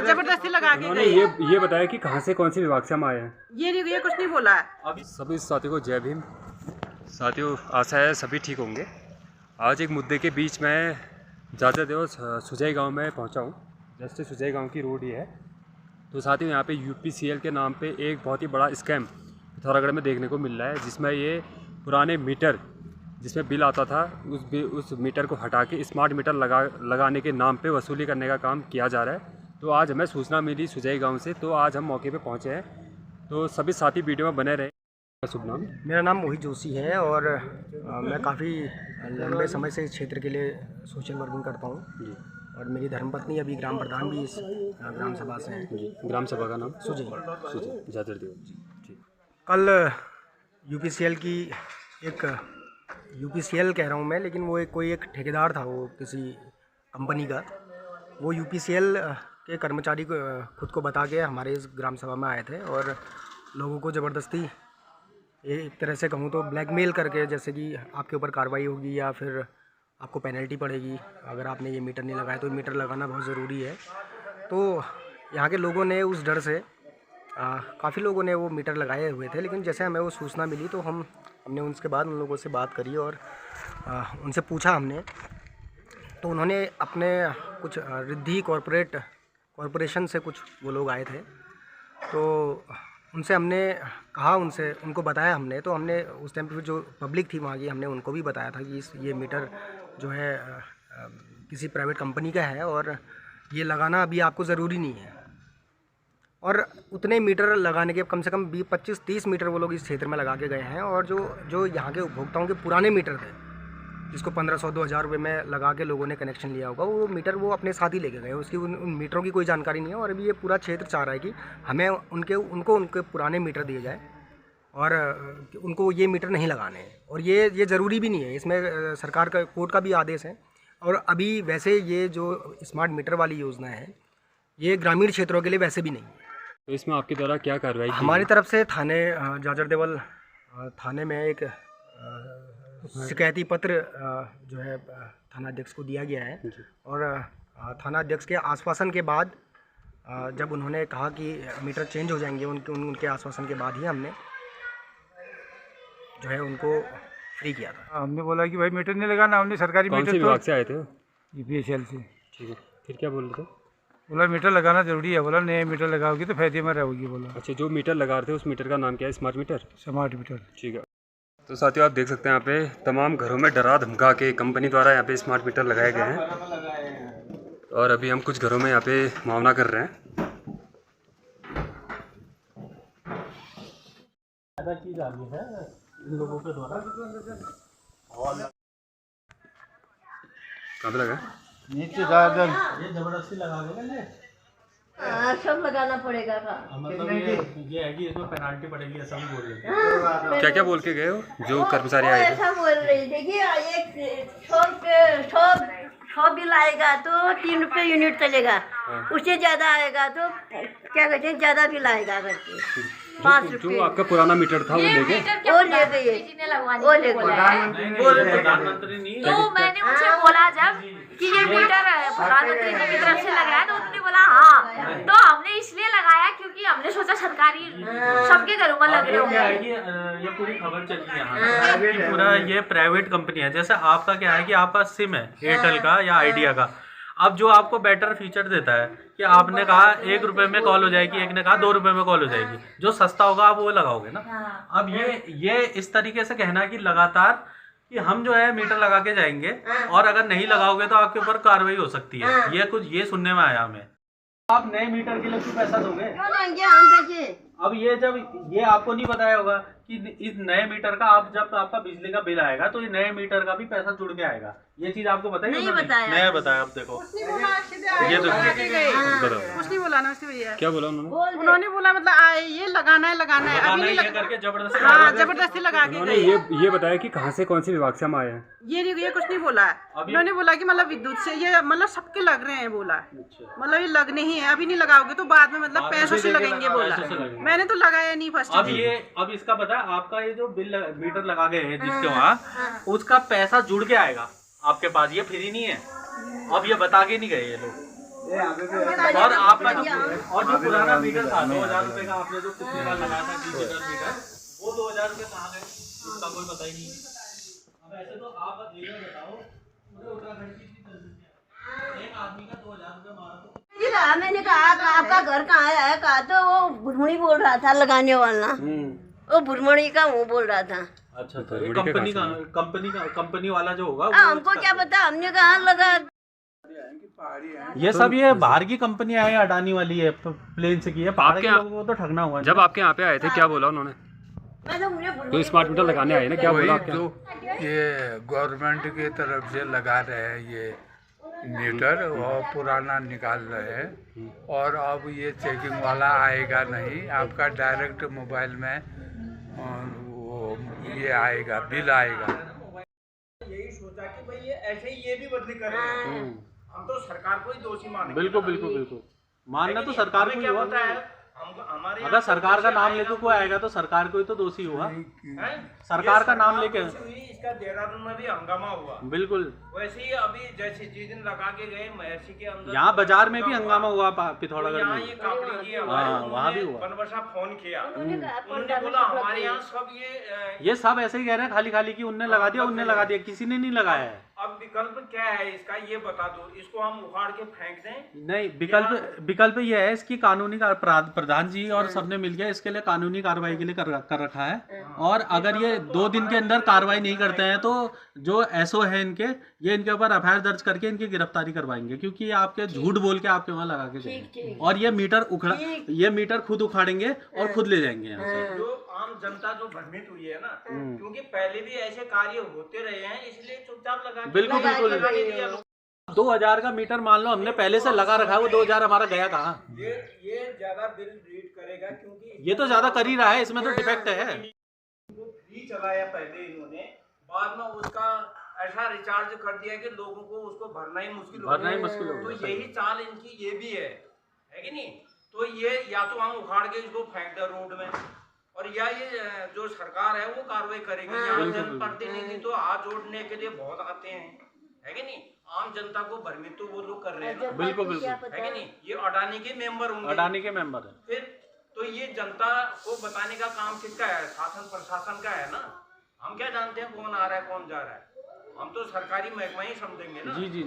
जबरदस्ती लगा के उन्होंने ये बताया कि कहाँ से कौन से विभाग से हम आए हैं। ये कुछ नहीं बोला है। अभी सभी साथियों को जय भीम। साथियों, आशा है सभी ठीक होंगे। आज एक मुद्दे के बीच में जाते देव सुजय गांव में पहुंचा हूं। जस्ट सुजय गांव की रोड ही है। तो साथियों, यहाँ पे यूपीसीएल के नाम पे एक बहुत ही बड़ा स्कैम पिथौरागढ़ में देखने को मिल रहा है, जिसमें ये पुराने मीटर जिसमें बिल आता था उस मीटर को हटा के स्मार्ट मीटर लगाने के नाम पे वसूली करने का काम किया जा रहा है। तो आज हमें सूचना मिली सुजय गांव से, तो आज हम मौके पे पहुंचे हैं। तो सभी साथी वीडियो में बने रहे। शुभ नाम? मेरा नाम मोहित जोशी है और मैं काफ़ी लंबे समय से इस क्षेत्र के लिए सोशल वर्किंग करता हूँ जी। और मेरी धर्मपत्नी अभी ग्राम प्रधान भी इस ग्राम सभा से हैं जी। ग्राम सभा का नाम? सुजय जादरदेव जी। कल यूपीसीएल की एक यूपीसीएल कह रहा हूँ मैं, लेकिन वो कोई एक ठेकेदार था, वो किसी कंपनी का। वो यूपीसीएल के कर्मचारी को खुद को बता के हमारे इस ग्राम सभा में आए थे और लोगों को ज़बरदस्ती, एक तरह से कहूँ तो ब्लैकमेल करके, जैसे कि आपके ऊपर कार्रवाई होगी या फिर आपको पेनल्टी पड़ेगी अगर आपने ये मीटर नहीं लगाया, तो मीटर लगाना बहुत ज़रूरी है। तो यहाँ के लोगों ने उस डर से काफ़ी लोगों ने वो मीटर लगाए हुए थे, लेकिन जैसे हमें वो सूचना मिली तो हमने उसके बाद उन लोगों से बात करी और उनसे पूछा हमने। तो उन्होंने अपने कुछ रिद्धि कॉरपोरेशन से कुछ वो लोग आए थे, तो उनसे हमने कहा, उनको बताया हमने। तो हमने उस टाइम पर जो पब्लिक थी वहाँ की, हमने उनको भी बताया था कि ये मीटर जो है किसी प्राइवेट कंपनी का है और ये लगाना अभी आपको ज़रूरी नहीं है। और उतने मीटर लगाने के कम से कम 20-25-30 मीटर वो लोग इस क्षेत्र में लगा के गए हैं। और जो यहाँ के उपभोक्ताओं के पुराने मीटर थे, जिसको 1500-2000 रुपये में लगा के लोगों ने कनेक्शन लिया होगा, वो मीटर वो अपने साथ ही लेके गए। उसकी उन मीटरों की कोई जानकारी नहीं है। और अभी ये पूरा क्षेत्र चाह रहा है कि हमें उनके पुराने मीटर दिए जाए और उनको ये मीटर नहीं लगाने हैं। और ये ज़रूरी भी नहीं है, इसमें सरकार का कोर्ट का भी आदेश है। और अभी वैसे ये जो स्मार्ट मीटर वाली योजना है, ये ग्रामीण क्षेत्रों के लिए वैसे भी नहीं है। तो इसमें आपके द्वारा क्या कार्रवाई की? हमारी तरफ से थाने जाजरदेवल थाने में एक शिकायती पत्र जो है थाना अध्यक्ष को दिया गया है। और थाना अध्यक्ष के आश्वासन के बाद, जब उन्होंने कहा कि मीटर चेंज हो जाएंगे, उनके आश्वासन के बाद ही हमने जो है उनको फ्री किया था। हमने बोला कि भाई मीटर नहीं लगाना, हमने सरकारी मीटर। कौन से विभाग से आए थे? यूपीसीएल से। ठीक है, फिर क्या बोल रहे थे? बोला मीटर लगाना जरूरी है, बोला नए मीटर लगाओगी तो फायदे में रहोगी, बोला। अच्छा, जो मीटर लगा रहे थे उस मीटर का नाम क्या है? Smart meter? Smart meter. ठीक है। तो साथियों, आप देख सकते हैं यहाँ पे तमाम घरों में डरा धमका के कंपनी द्वारा यहाँ पे स्मार्ट मीटर लगाए गए हैं। और अभी हम कुछ घरों में यहाँ पे मुआवना कर रहे हैं। की जा रही है इन लोगों के द्वारा। कहाँ पे लगा? नीचे ज़्यादा ये ज़बरदस्ती लगा देंगे। सब लगाना पड़ेगा का। मतलब ये है कि इसमें पेनाल्टी पड़ेगी, ऐसा भी बोल रहे हैं। क्या क्या बोल के गए हो जो कर्मचारी आए थे? ऐसा बोल रही, देखिए एक 100 बिल आएगा तो 3 रुपये यूनिट चलेगा। उससे ज़्यादा आएगा तो क्या कहते हैं, ज़्यादा बिल आएगा करके 5 रुपये। जो आपका पुराना मीटर था वो ले गए? वो ले गए। तो मैंने उनसे बोला जब कि ये मीटर प्रधानमंत्री जी की तरफ से लगाया, तो उन्होंने बोला हाँ। तो हमने इसलिए लगाया क्योंकि हमने सोचा सरकारी सबके घरों में लग रहे होंगे। ये पूरी खबर चली यहाँ कि पूरा ये प्राइवेट कंपनी है। जैसे आपका क्या है कि आपका सिम है एयरटेल का या आइडिया का। अब जो आपको बेटर फीचर देता है कि आपने कहा 1 रुपये में कॉल हो जाएगी, एक ने कहा 2 रुपये में कॉल हो जाएगी, जो सस्ता होगा आप वो लगाओगे ना। अब ये इस तरीके से कहना कि लगातार कि हम जो है मीटर लगा के जाएंगे और अगर नहीं लगाओगे तो आपके ऊपर कार्रवाई हो सकती है। ये सुनने में आया हमें। आप नए मीटर के लिए क्यों पैसा दोगे? अब ये आपको नहीं बताया होगा कि इस नए मीटर का जब आपका बिजली का बिल आएगा तो ये नए मीटर का भी पैसा जुड़ के आएगा। ये चीज आपको बताइए? नहीं बताया। नया बताया। अब देखो ये तो कुछ नहीं बोला ना उससे भैया। क्या बोला उन्होंने? उन्होंने बोला मतलब ये लगाना है अभी नहीं करके जबरदस्ती। हाँ, जबरदस्ती लगा के उन्होंने ये बताया कि कहाँ से कौन से विभाग से हम आए हैं? ये कुछ नहीं बोला है। उन्होंने बोला कि मतलब विद्युत से ये मतलब सबके लग रहे हैं, बोला मतलब ये लगने ही है, अभी नहीं लगाओगे तो बाद में मतलब पैसों से लगेंगे, बोला। मैंने तो लगाया नहीं फर्स्ट। अब इसका पता है आपका ये जो बिल मीटर लगा गए हैं जिसके वहाँ, उसका पैसा जुड़ के आएगा आपके पास, ये फ्री नहीं है। अब ये बता के नहीं गए ये लोग। और आपका और जो पुराना मीटर था 2000 रुपए का, आपने जो कितने का लगाया था डिजिटल मीटर, वो 2000 रुपए कहाँ गए, उसका कोई पता ही नहीं। अब ऐसे तो आप ये बताओ, पूरे उत्तराखंड की एक आदमी का 2000 रुपए मारा तो मैंने कहा आपका घर कहाँ है, कहा तो वो भुरमुड़ी बोल रहा था लगाने वाला, वो भुरमुड़ी का मुँह बोल रहा था। अच्छा, कंपनी वाला जो होगा हमको क्या पता, हमने कहा लगा। ये सब ये बाहर की कंपनियां है, अडानी वाली है, प्लेन से की है, पहाड़ के लोगों को तो ठगना हुआ। जब आपके यहाँ पे आए थे क्या बोला उन्होंने? तो स्मार्ट मीटर लगाने आए ना, क्या बोला आपके? तो ये गवर्नमेंट की तरफ से लगा रहे हैं ये मीटर, और पुराना निकाल रहे हैं, और अब ये चेकिंग वाला आएगा नहीं, आपका डायरेक्ट मोबाइल में वो ये आएगा, बिल आएगा। यही सोचा कि भाई ये ऐसे ही ये भी बदली कर रहे हैं, हम तो सरकार को ही दोषी मानेंगे। बिल्कुल मानना तो सरकार को ही क्या हुआ। होता है, हमारे अगर सरकार का नाम लेके कोई आएगा तो सरकार को ही तो दोषी हुआ। सरकार का नाम लेके इसका देहरादून में भी हंगामा हुआ। बिल्कुल वैसे ही अभी जैसे जिस दिन लगा के गए महर्षि के अंदर, यहाँ बाजार में भी हंगामा हुआ, पिथौरागढ़ में। ये कापड़ी की वहाँ भी हुआ। बनबसा फोन किया, उन्होंने बोला हमारे यहाँ सब ये सब ऐसे ही कह रहे हैं खाली खाली की उनने लगा दिया, किसी ने नहीं लगाया है। अब विकल्प क्या है इसका, ये बता दो, इसको हम उखाड़ के फेंक दें? नहीं, विकल्प ये है इसकी कानूनी प्रधान जी और सबने मिलकर इसके लिए कानूनी कार्रवाई के लिए कर रखा है, और अगर ये 2 दिन के अंदर कार्रवाई नहीं करते हैं तो जो एसओ है ये इनके ऊपर एफआईआर दर्ज करके इनकी गिरफ्तारी करवाएंगे, क्योंकि ये आपके झूठ बोल के आपके वहाँ लगा के जाएंगे, और ये मीटर खुद उखाड़ेंगे और खुद ले जाएंगे यहाँ से। जो आम जनता जो भ्रमित हुई है ना, क्योंकि पहले भी ऐसे कार्य होते रहे हैं, इसलिए चुपचाप लगा बिल्कुल 2000 का मीटर मान लो हमने पहले से लगा रखा है, वो 2000 हमारा गया कहाँ? ये ज्यादा बिल रीड करेगा, क्योंकि ये तो ज्यादा कर ही रहा है, इसमें तो डिफेक्ट है। फ्री चलाया पहले इन्होंने, बाद में उसका ऐसा रिचार्ज कर दिया कि लोगों को उसको भरना ही मुश्किल हो गया। तो यही चाल इनकी ये भी है कि नहीं? तो ये या तो हम उखाड़ के इसको फेंक दे रोड में, और या ये जो सरकार है वो कार्रवाई करेगी। यहाँ जनप्रतिनिधि तो हाथ जोड़ने के लिए बहुत आते हैं, है कि नहीं? आम जनता को भ्रमित तो वो लोग कर रहे हैं। बिल्कुल है कि नहीं? ये अडानी के मेंबर होंगे, अडानी के मेंबर है। फिर तो ये जनता को बताने का काम किसका है? शासन प्रशासन का है ना। हम क्या जानते हैं कौन आ रहा है कौन जा रहा है? हम तो सरकारी महकमा ही समझेंगे ना। जी।